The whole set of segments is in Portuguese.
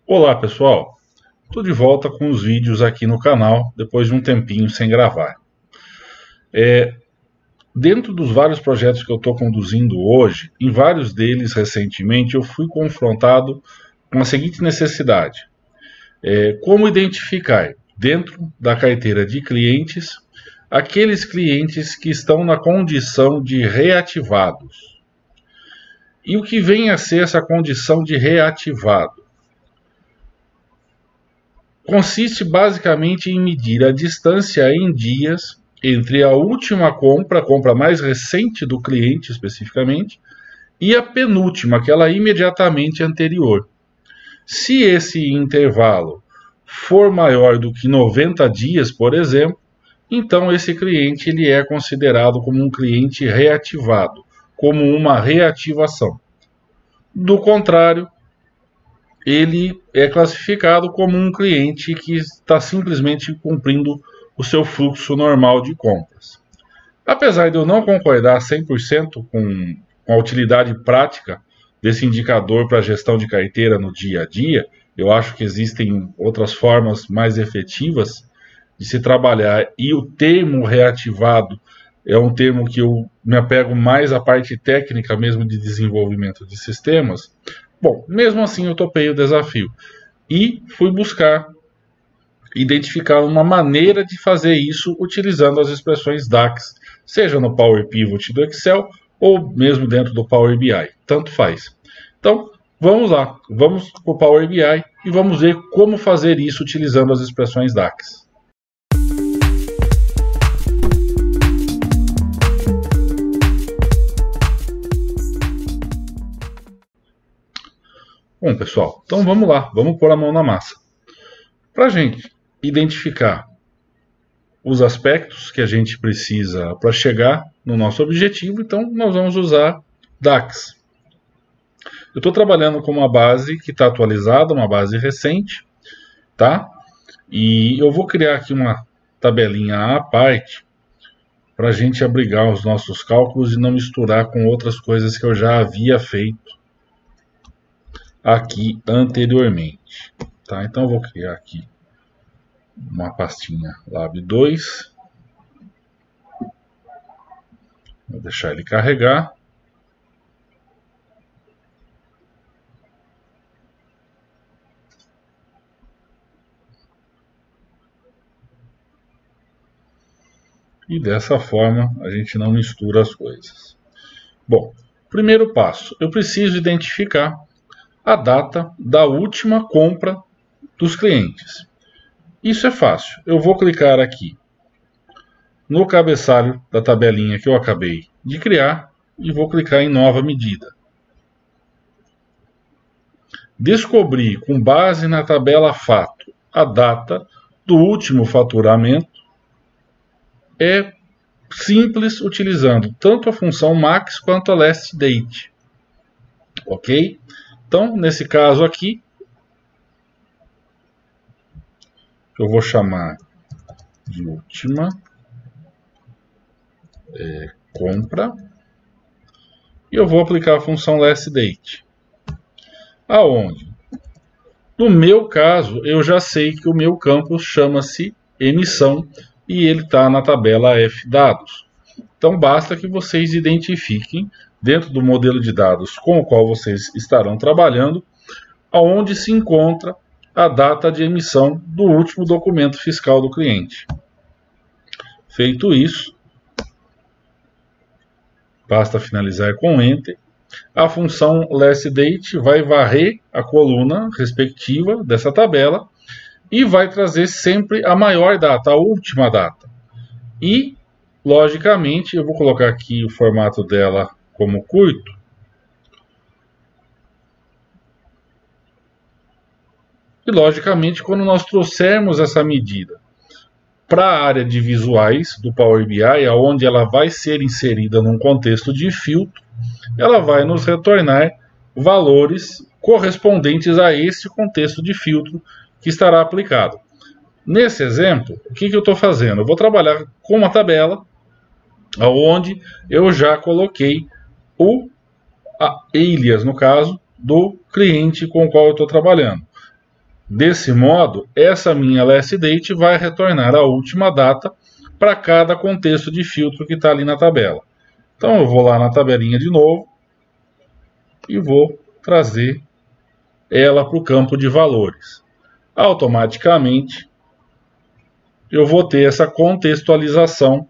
Olá pessoal, estou de volta com os vídeos aqui no canal depois de um tempinho sem gravar. Dentro dos vários projetos que eu estou conduzindo hoje, em vários deles recentemente eu fui confrontado com a seguinte necessidade: como identificar dentro da carteira de clientes aqueles clientes que estão na condição de reativados. E o que vem a ser essa condição de reativado? Consiste basicamente em medir a distância em dias entre a última compra, a compra mais recente do cliente especificamente, e a penúltima, aquela imediatamente anterior. Se esse intervalo for maior do que 90 dias, por exemplo, então esse cliente ele é considerado como um cliente reativado, como uma reativação. Do contrário, ele é classificado como um cliente que está simplesmente cumprindo o seu fluxo normal de compras. Apesar de eu não concordar 100% com a utilidade prática desse indicador para a gestão de carteira no dia a dia, eu acho que existem outras formas mais efetivas de se trabalhar, e o termo reativado é um termo que eu me apego mais à parte técnica mesmo de desenvolvimento de sistemas. Bom, mesmo assim eu topei o desafio e fui buscar identificar uma maneira de fazer isso utilizando as expressões DAX, seja no Power Pivot do Excel ou mesmo dentro do Power BI, tanto faz. Então, vamos lá, vamos para o Power BI e vamos ver como fazer isso utilizando as expressões DAX. Bom, pessoal, então vamos lá, vamos pôr a mão na massa. Para a gente identificar os aspectos que a gente precisa para chegar no nosso objetivo, então nós vamos usar DAX. Eu estou trabalhando com uma base que está atualizada, uma base recente, tá? E eu vou criar aqui uma tabelinha à parte para a gente abrigar os nossos cálculos e não misturar com outras coisas que eu já havia feito aqui anteriormente, tá? Então eu vou criar aqui uma pastinha lab2, vou deixar ele carregar. E dessa forma a gente não mistura as coisas. Bom, primeiro passo, eu preciso identificar a data da última compra dos clientes. Isso é fácil. Eu vou clicar aqui no cabeçalho da tabelinha que eu acabei de criar e vou clicar em nova medida. Descobrir, com base na tabela fato, a data do último faturamento é simples utilizando tanto a função max quanto a last date. Ok? Então, nesse caso aqui, eu vou chamar de última compra e eu vou aplicar a função last date. Aonde? No meu caso, eu já sei que o meu campo chama-se emissão e ele está na tabela F dados. Então basta que vocês identifiquem dentro do modelo de dados com o qual vocês estarão trabalhando aonde se encontra a data de emissão do último documento fiscal do cliente. Feito isso, basta finalizar com Enter. A função last date vai varrer a coluna respectiva dessa tabela e vai trazer sempre a maior data, a última data. E, logicamente, eu vou colocar aqui o formato dela como curto. E, logicamente, quando nós trouxermos essa medida para a área de visuais do Power BI, onde ela vai ser inserida num contexto de filtro, ela vai nos retornar valores correspondentes a esse contexto de filtro que estará aplicado. Nesse exemplo, o que eu estou fazendo? Eu vou trabalhar com uma tabela onde eu já coloquei a alias, no caso, do cliente com o qual eu estou trabalhando. Desse modo, essa minha last date vai retornar a última data para cada contexto de filtro que está ali na tabela. Então eu vou lá na tabelinha de novo e vou trazer ela para o campo de valores. Automaticamente eu vou ter essa contextualização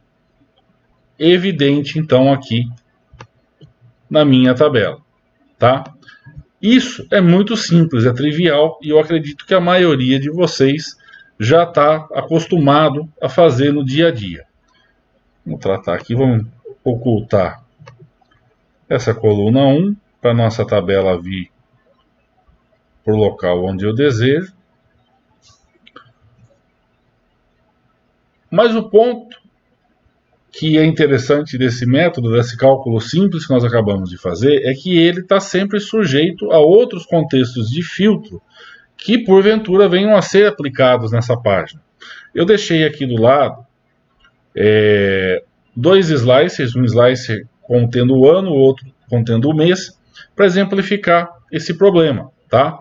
evidente então aqui na minha tabela, tá? Isso é muito simples, é trivial e eu acredito que a maioria de vocês já está acostumado a fazer no dia a dia. Vamos tratar aqui, vamos ocultar essa coluna 1 para nossa tabela vir para o local onde eu desejo. Mas o ponto que é interessante desse método, desse cálculo simples que nós acabamos de fazer, é que ele está sempre sujeito a outros contextos de filtro que porventura venham a ser aplicados nessa página. Eu deixei aqui do lado dois slicers, um slicer contendo o ano, o outro contendo o mês, para exemplificar esse problema, tá?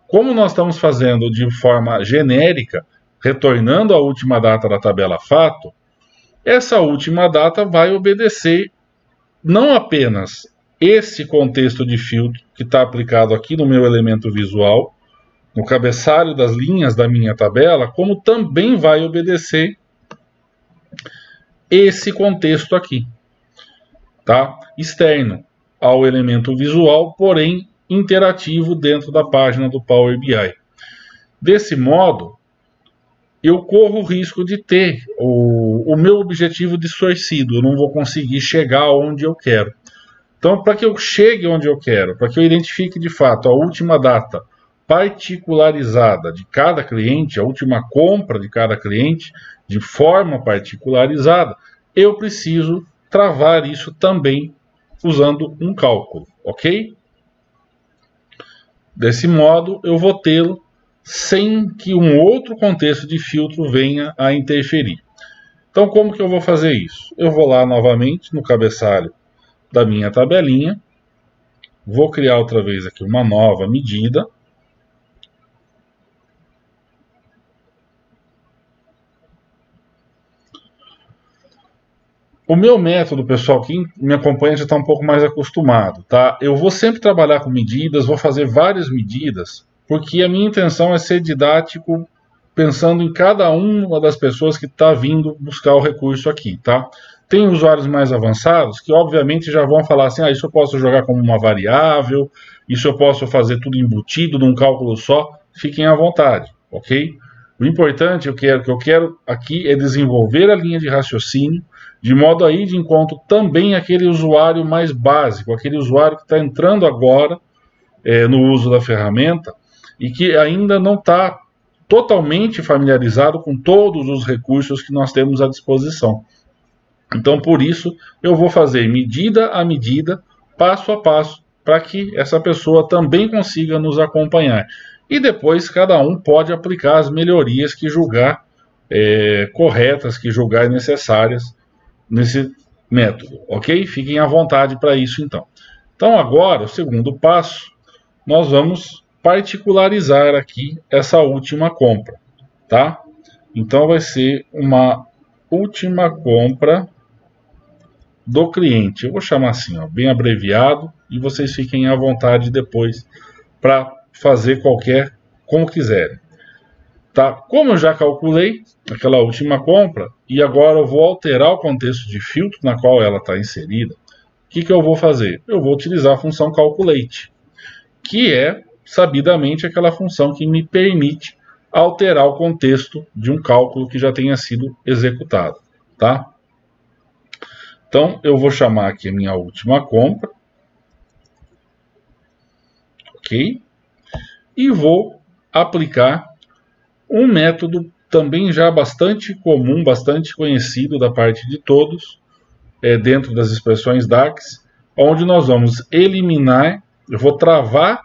Como nós estamos fazendo de forma genérica, retornando a última data da tabela fato, essa última data vai obedecer não apenas esse contexto de filtro que está aplicado aqui no meu elemento visual, no cabeçalho das linhas da minha tabela, como também vai obedecer esse contexto aqui, tá? Externo ao elemento visual, porém interativo dentro da página do Power BI. Desse modo, eu corro o risco de ter o meu objetivo distorcido, eu não vou conseguir chegar onde eu quero. Então, para que eu chegue onde eu quero, para que eu identifique de fato a última data particularizada de cada cliente, a última compra de cada cliente, de forma particularizada, eu preciso travar isso também usando um cálculo, ok? Desse modo, eu vou tê-lo sem que um outro contexto de filtro venha a interferir. Então, como que eu vou fazer isso? Eu vou lá novamente no cabeçalho da minha tabelinha, vou criar outra vez aqui uma nova medida. O meu método, pessoal, quem me acompanha já está um pouco mais acostumado, tá? Eu vou sempre trabalhar com medidas, vou fazer várias medidas, porque a minha intenção é ser didático pensando em cada uma das pessoas que está vindo buscar o recurso aqui, tá? Tem usuários mais avançados que, obviamente, já vão falar assim, isso eu posso jogar como uma variável, isso eu posso fazer tudo embutido num cálculo só. Fiquem à vontade, ok? O importante, que eu quero aqui é desenvolver a linha de raciocínio, de modo a ir de encontro também àquele usuário mais básico, aquele usuário que está entrando agora no uso da ferramenta e que ainda não está totalmente familiarizado com todos os recursos que nós temos à disposição. Então, por isso, eu vou fazer medida a medida, passo a passo, para que essa pessoa também consiga nos acompanhar. E depois, cada um pode aplicar as melhorias que julgar corretas, que julgar necessárias nesse método, ok? Fiquem à vontade para isso, então. Então, agora, o segundo passo, nós vamos particularizar aqui essa última compra, tá? Então, vai ser uma última compra do cliente. Eu vou chamar assim, ó, bem abreviado, e vocês fiquem à vontade depois para fazer como quiserem. Tá? Como eu já calculei aquela última compra, e agora eu vou alterar o contexto de filtro na qual ela está inserida, o que eu vou fazer? Eu vou utilizar a função calculate, que é, sabidamente, aquela função que me permite alterar o contexto de um cálculo que já tenha sido executado. Tá? Então, eu vou chamar aqui a minha última compra, ok? E vou aplicar um método também já bastante comum, bastante conhecido da parte de todos, dentro das expressões DAX, onde nós vamos eliminar, eu vou travar,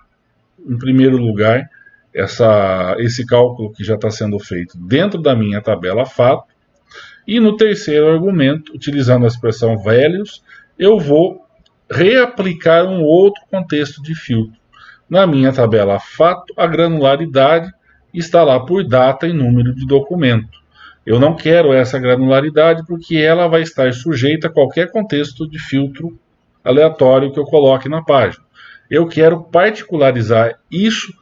em primeiro lugar, esse cálculo que já está sendo feito dentro da minha tabela fato, e no terceiro argumento, utilizando a expressão values, eu vou reaplicar um outro contexto de filtro. Na minha tabela fato, a granularidade está lá por data e número de documento. Eu não quero essa granularidade porque ela vai estar sujeita a qualquer contexto de filtro aleatório que eu coloque na página. Eu quero particularizar isso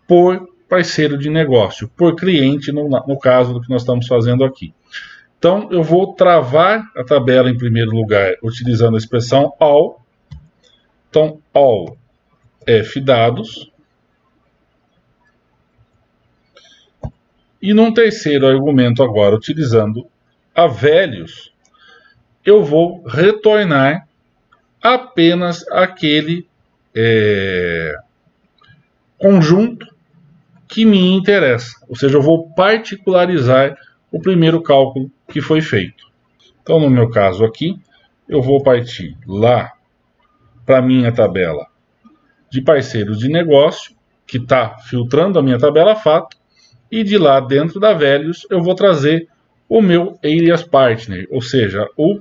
por parceiro de negócio, por cliente, no caso do que nós estamos fazendo aqui. Então, eu vou travar a tabela em primeiro lugar, utilizando a expressão all. Então, all fdados. E num terceiro argumento agora, utilizando a values, eu vou retornar apenas aquele conjunto que me interessa. Ou seja, eu vou particularizar o primeiro cálculo que foi feito. Então, no meu caso aqui, eu vou partir lá para a minha tabela de parceiros de negócio, que está filtrando a minha tabela fato, e de lá dentro da values eu vou trazer o meu alias partner, ou seja, o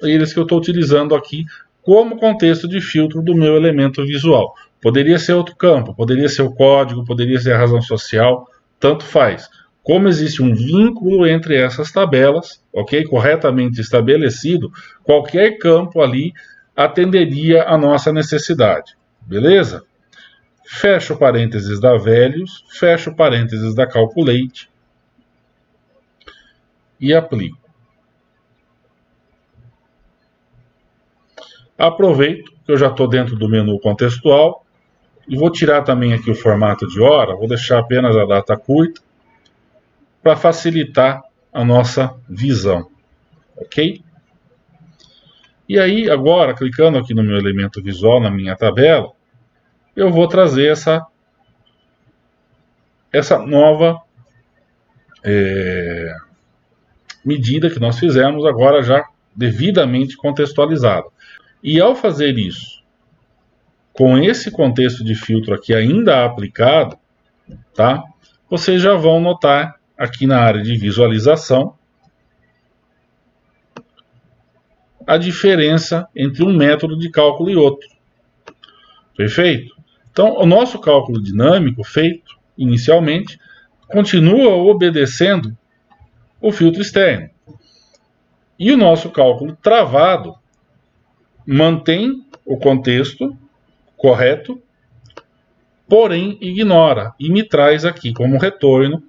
alias que eu estou utilizando aqui como contexto de filtro do meu elemento visual. Poderia ser outro campo, poderia ser o código, poderia ser a razão social, tanto faz. Como existe um vínculo entre essas tabelas, ok, corretamente estabelecido, qualquer campo ali atenderia a nossa necessidade, beleza? Fecho parênteses da values, fecho parênteses da calculate e aplico. Aproveito que eu já estou dentro do menu contextual e vou tirar também aqui o formato de hora, vou deixar apenas a data curta para facilitar a nossa visão, ok? E aí agora, clicando aqui no meu elemento visual, na minha tabela, eu vou trazer essa nova medida que nós fizemos, agora já devidamente contextualizada. E ao fazer isso, com esse contexto de filtro aqui ainda aplicado, tá? Vocês já vão notar aqui na área de visualização a diferença entre um método de cálculo e outro. Perfeito? Então, o nosso cálculo dinâmico feito inicialmente continua obedecendo o filtro externo. E o nosso cálculo travado mantém o contexto correto, porém ignora e me traz aqui como retorno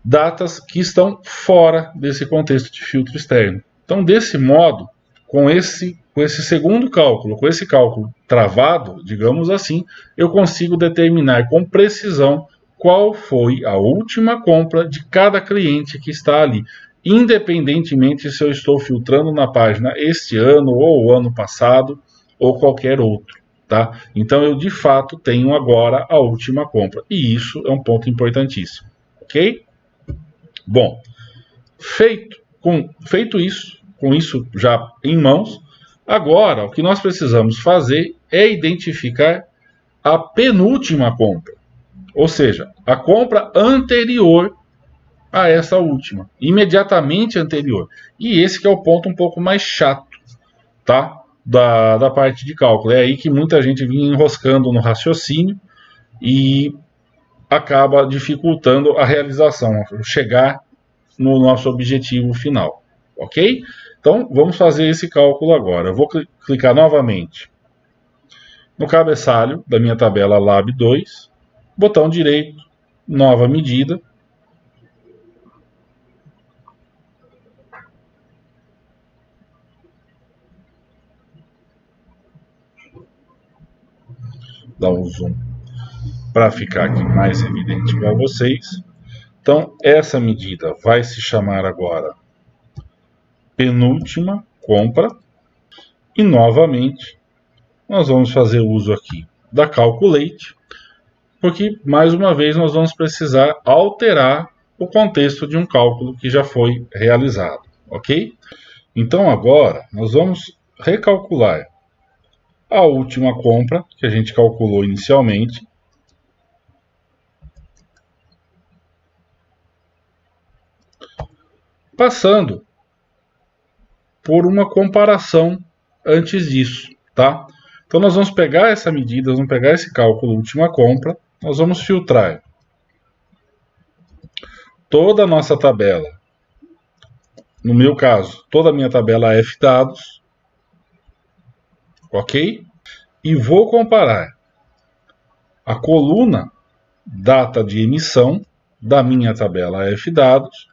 datas que estão fora desse contexto de filtro externo. Então, desse modo, com esse segundo cálculo, com esse cálculo travado, digamos assim, eu consigo determinar com precisão qual foi a última compra de cada cliente que está ali, independentemente se eu estou filtrando na página este ano ou o ano passado ou qualquer outro, tá? Então eu de fato tenho agora a última compra e isso é um ponto importantíssimo, ok? Bom, feito isso, com isso já em mãos, agora o que nós precisamos fazer é identificar a penúltima compra, ou seja, a compra anterior a essa última, imediatamente anterior. E esse que é o ponto um pouco mais chato, tá? Da parte de cálculo. É aí que muita gente vinha enroscando no raciocínio e acaba dificultando a realização, chegar no nosso objetivo final, ok? Então, vamos fazer esse cálculo agora. Eu vou clicar novamente no cabeçalho da minha tabela Lab 2, botão direito, nova medida. Dar um zoom para ficar aqui mais evidente para vocês. Então, essa medida vai se chamar agora penúltima compra. E, novamente, nós vamos fazer uso aqui da Calculate, porque, mais uma vez, nós vamos precisar alterar o contexto de um cálculo que já foi realizado, ok? Então, agora, nós vamos recalcular a última compra que a gente calculou inicialmente, passando por uma comparação antes disso, tá? Então nós vamos pegar essa medida, nós vamos pegar esse cálculo última compra, nós vamos filtrar toda a nossa tabela. No meu caso, toda a minha tabela F dados, ok? E vou comparar a coluna data de emissão da minha tabela F dados,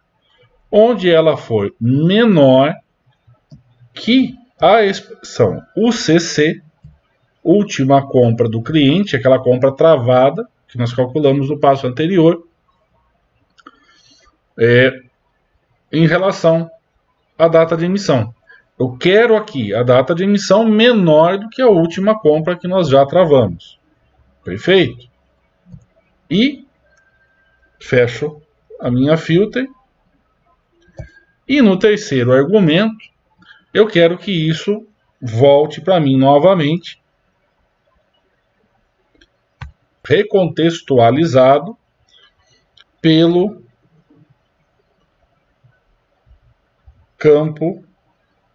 onde ela for menor que a expressão UCC, última compra do cliente, aquela compra travada que nós calculamos no passo anterior, em relação à data de emissão. Eu quero aqui a data de emissão menor do que a última compra que nós já travamos. Perfeito? E fecho a minha filter. E no terceiro argumento, eu quero que isso volte para mim novamente, recontextualizado pelo campo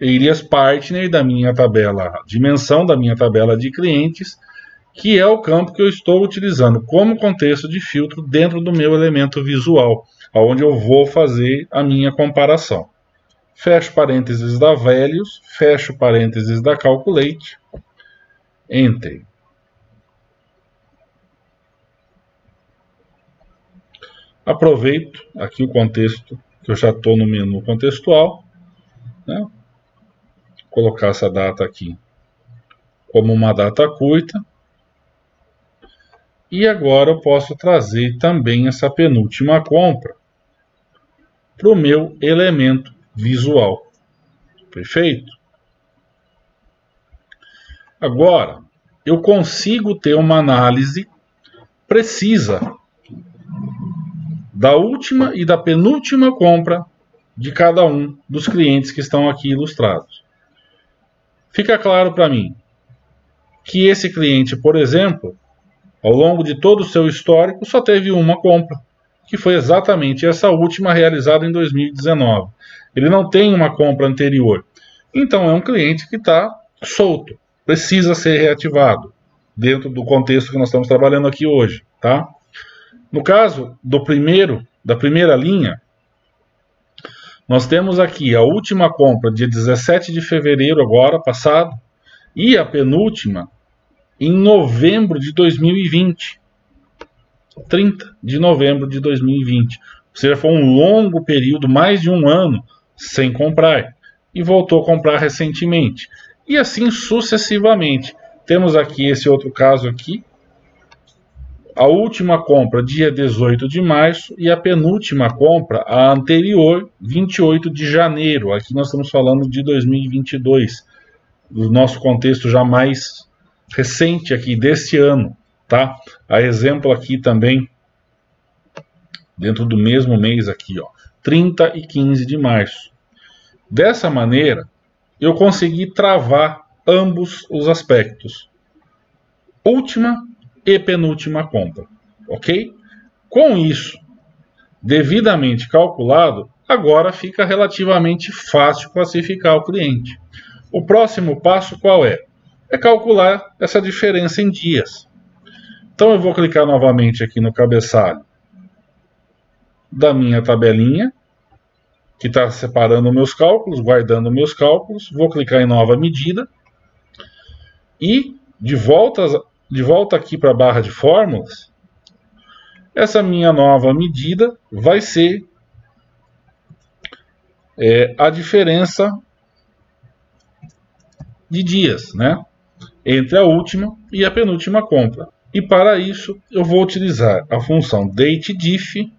Areas Partner da minha tabela, dimensão da minha tabela de clientes, que é o campo que eu estou utilizando como contexto de filtro dentro do meu elemento visual, onde eu vou fazer a minha comparação. Fecho parênteses da Values, fecho parênteses da Calculate, Enter. Aproveito aqui o contexto, que eu já estou no menu contextual, né? Colocar essa data aqui como uma data curta. E agora eu posso trazer também essa penúltima compra para o meu elemento visual. Perfeito? Agora, eu consigo ter uma análise precisa da última e da penúltima compra de cada um dos clientes que estão aqui ilustrados. Fica claro para mim que esse cliente, por exemplo, ao longo de todo o seu histórico, só teve uma compra, que foi exatamente essa última realizada em 2019. Ele não tem uma compra anterior. Então é um cliente que está solto, precisa ser reativado, dentro do contexto que nós estamos trabalhando aqui hoje. Tá? No caso da primeira linha, nós temos aqui a última compra, dia 17 de fevereiro, agora passado, e a penúltima, em novembro de 2020. 30 de novembro de 2020. Ou seja, foi um longo período, mais de um ano, sem comprar. E voltou a comprar recentemente. E assim sucessivamente. Temos aqui esse outro caso aqui. A última compra, dia 18 de março, e a penúltima compra, a anterior, 28 de janeiro. Aqui nós estamos falando de 2022, do nosso contexto já mais recente aqui, deste ano. Tá? A exemplo aqui também, dentro do mesmo mês aqui, ó, 30 e 15 de março. Dessa maneira, eu consegui travar ambos os aspectos. Última e penúltima compra, ok? Com isso devidamente calculado, agora fica relativamente fácil classificar o cliente. O próximo passo qual é? É calcular essa diferença em dias. Então eu vou clicar novamente aqui no cabeçalho da minha tabelinha, que está separando meus cálculos, guardando meus cálculos. Vou clicar em nova medida e de volta aqui para a barra de fórmulas, essa minha nova medida vai ser a diferença de dias, né, entre a última e a penúltima compra. E para isso eu vou utilizar a função dateDiff,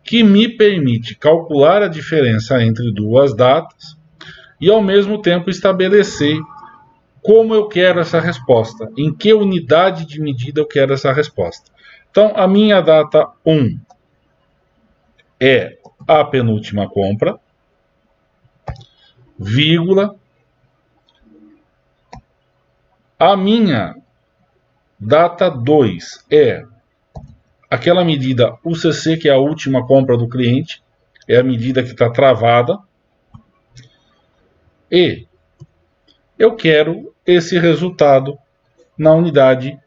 que me permite calcular a diferença entre duas datas e ao mesmo tempo estabelecer como eu quero essa resposta, em que unidade de medida eu quero essa resposta. Então a minha data 1 é a penúltima compra, vírgula, a minha data 2 é aquela medida UCC, que é a última compra do cliente, é a medida que está travada, e eu quero esse resultado na unidade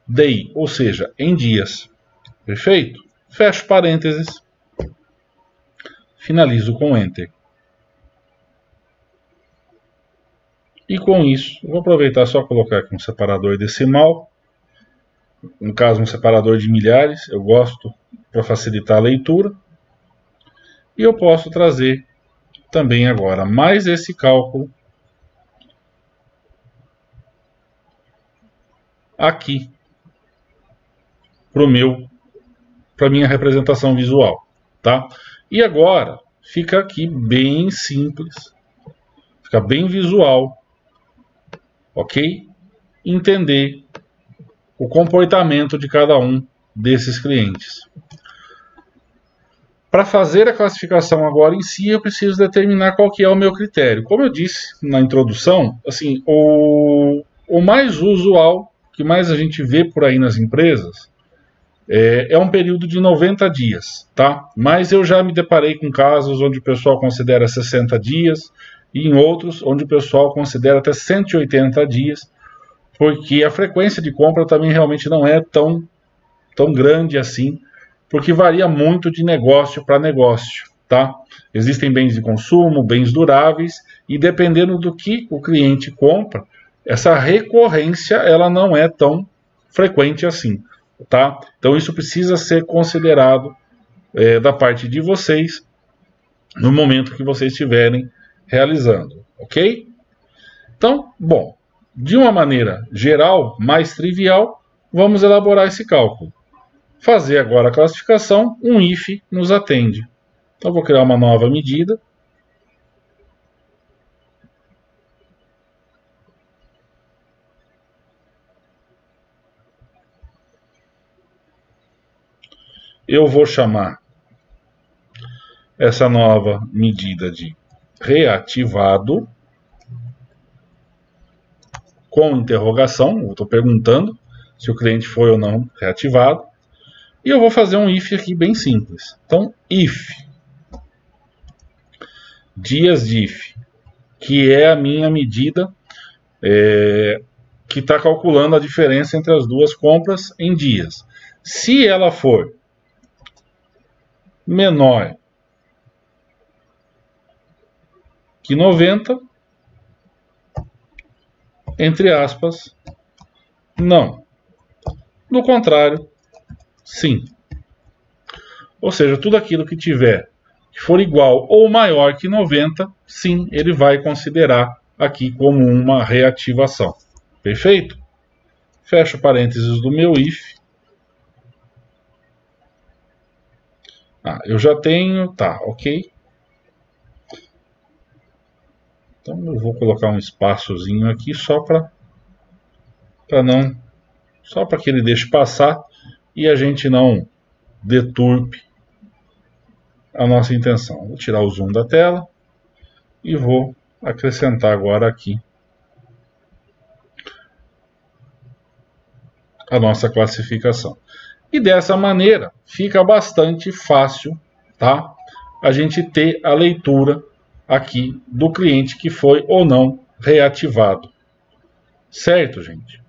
DI, ou seja, em dias. Perfeito? Fecho parênteses, finalizo com Enter. E com isso, vou aproveitar só colocar aqui um separador decimal, no caso um separador de milhares, eu gosto para facilitar a leitura. E eu posso trazer também agora mais esse cálculo aqui para minha representação visual, tá? E agora fica aqui bem simples, fica bem visual, ok? Entender o comportamento de cada um desses clientes. Para fazer a classificação agora em si, eu preciso determinar qual que é o meu critério. Como eu disse na introdução, assim, o mais usual, que mais a gente vê por aí nas empresas, é um período de 90 dias, tá? Mas eu já me deparei com casos onde o pessoal considera 60 dias e em outros onde o pessoal considera até 180 dias, porque a frequência de compra também realmente não é tão grande assim, porque varia muito de negócio para negócio, tá? Existem bens de consumo, bens duráveis, e dependendo do que o cliente compra, essa recorrência ela não é tão frequente assim, tá? Então isso precisa ser considerado da parte de vocês no momento que vocês estiverem realizando, ok? Então, bom, de uma maneira geral, mais trivial, vamos elaborar esse cálculo. Fazer agora a classificação, um if nos atende. Então, vou criar uma nova medida. Eu vou chamar essa nova medida de reativado, com interrogação. Eu estou perguntando se o cliente foi ou não reativado. E eu vou fazer um if aqui bem simples. Então, if dias de if, que é a minha medida que está calculando a diferença entre as duas compras em dias. Se ela for menor que 90, entre aspas, não. Do contrário, sim. Ou seja, tudo aquilo que for igual ou maior que 90, sim, ele vai considerar aqui como uma reativação. Perfeito? Fecho parênteses do meu if. Eu já tenho, tá, ok. Então eu vou colocar um espaçozinho aqui só para que ele deixe passar e a gente não deturpe a nossa intenção. Vou tirar o zoom da tela e vou acrescentar agora aqui a nossa classificação. E dessa maneira fica bastante fácil, tá? A gente ter a leitura aqui do cliente que foi ou não reativado. Certo, gente?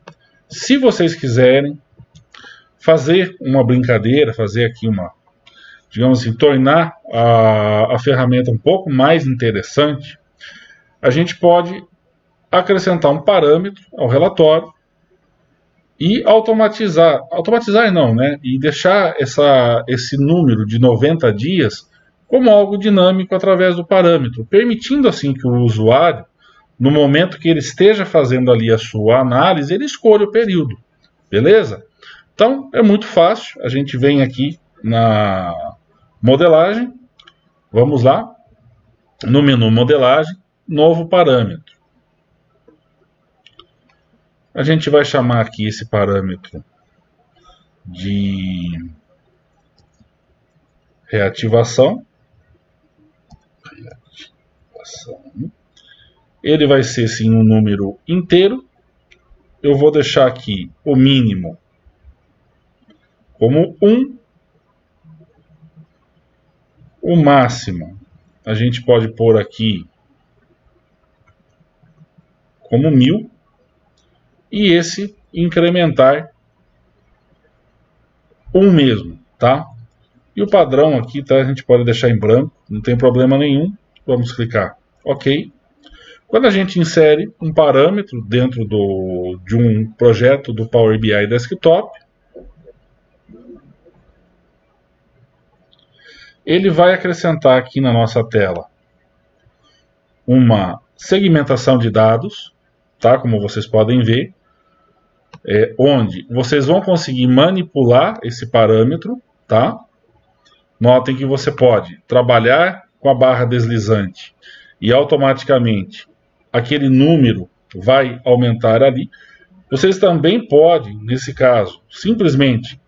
Se vocês quiserem fazer uma brincadeira, fazer aqui digamos assim, tornar a ferramenta um pouco mais interessante, a gente pode acrescentar um parâmetro ao relatório e automatizar não, né? E deixar esse número de 90 dias como algo dinâmico através do parâmetro, permitindo assim que o usuário, no momento que ele esteja fazendo ali a sua análise, ele escolha o período, beleza? Então, é muito fácil, a gente vem aqui na modelagem, vamos lá, no menu modelagem, novo parâmetro. A gente vai chamar aqui esse parâmetro de reativação. Ele vai ser sim um número inteiro. Eu vou deixar aqui o mínimo como 1. O máximo a gente pode pôr aqui como 1000 e esse incrementar 1 mesmo, tá? E o padrão aqui, tá? A gente pode deixar em branco, não tem problema nenhum. Vamos clicar OK. Quando a gente insere um parâmetro dentro de um projeto do Power BI Desktop, ele vai acrescentar aqui na nossa tela uma segmentação de dados, tá? Como vocês podem ver, onde vocês vão conseguir manipular esse parâmetro, tá? Notem que você pode trabalhar com a barra deslizante e automaticamente aquele número vai aumentar ali. Vocês também podem, nesse caso, simplesmente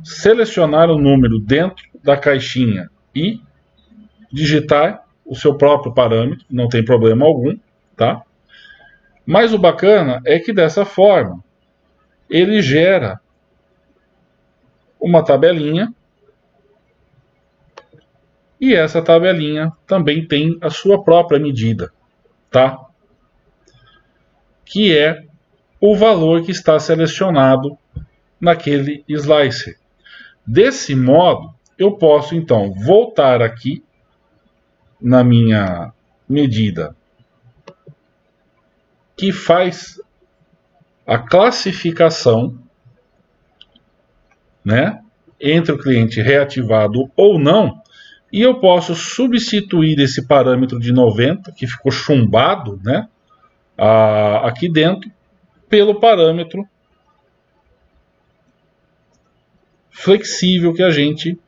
selecionar o número dentro da caixinha e digitar o seu próprio parâmetro, não tem problema algum, tá? Mas o bacana é que dessa forma ele gera uma tabelinha e essa tabelinha também tem a sua própria medida, tá? Que é o valor que está selecionado naquele slicer. Desse modo, eu posso então voltar aqui na minha medida que faz a classificação, né, entre o cliente reativado ou não, e eu posso substituir esse parâmetro de 90, que ficou chumbado, né, aqui dentro, pelo parâmetro flexível que a gente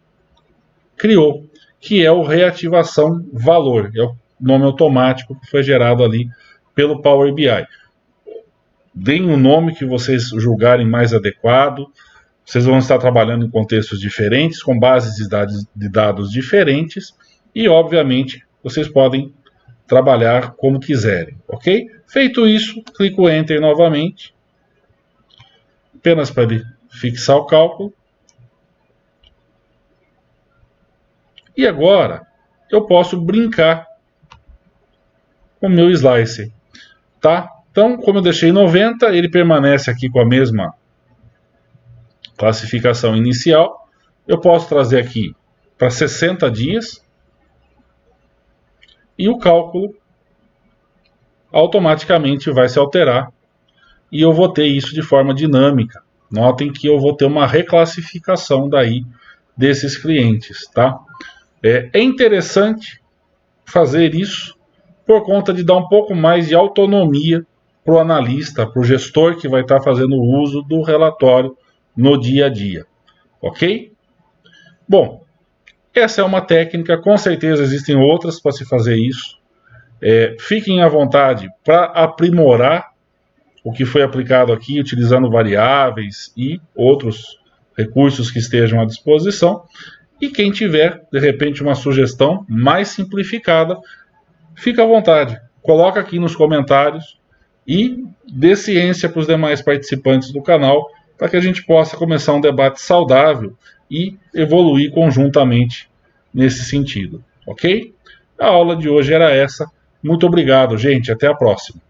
criou, que é o reativação valor, é o nome automático que foi gerado ali pelo Power BI. Deem o nome que vocês julgarem mais adequado. Vocês vão estar trabalhando em contextos diferentes, com bases de dados diferentes, e obviamente vocês podem trabalhar como quiserem, ok? Feito isso, clico Enter novamente, apenas para ele fixar o cálculo. E agora eu posso brincar com o meu slicer, tá? Então, como eu deixei 90, ele permanece aqui com a mesma classificação inicial. Eu posso trazer aqui para 60 dias e o cálculo automaticamente vai se alterar e eu vou ter isso de forma dinâmica. Notem que eu vou ter uma reclassificação daí desses clientes, tá? É interessante fazer isso por conta de dar um pouco mais de autonomia para o analista, para o gestor que vai estar fazendo uso do relatório no dia a dia, ok? Bom, essa é uma técnica, com certeza existem outras para se fazer isso. Fiquem à vontade para aprimorar o que foi aplicado aqui, utilizando variáveis e outros recursos que estejam à disposição. E quem tiver, de repente, uma sugestão mais simplificada, fica à vontade. Coloca aqui nos comentários e dê ciência para os demais participantes do canal, para que a gente possa começar um debate saudável e evoluir conjuntamente nesse sentido, ok? A aula de hoje era essa. Muito obrigado, gente. Até a próxima.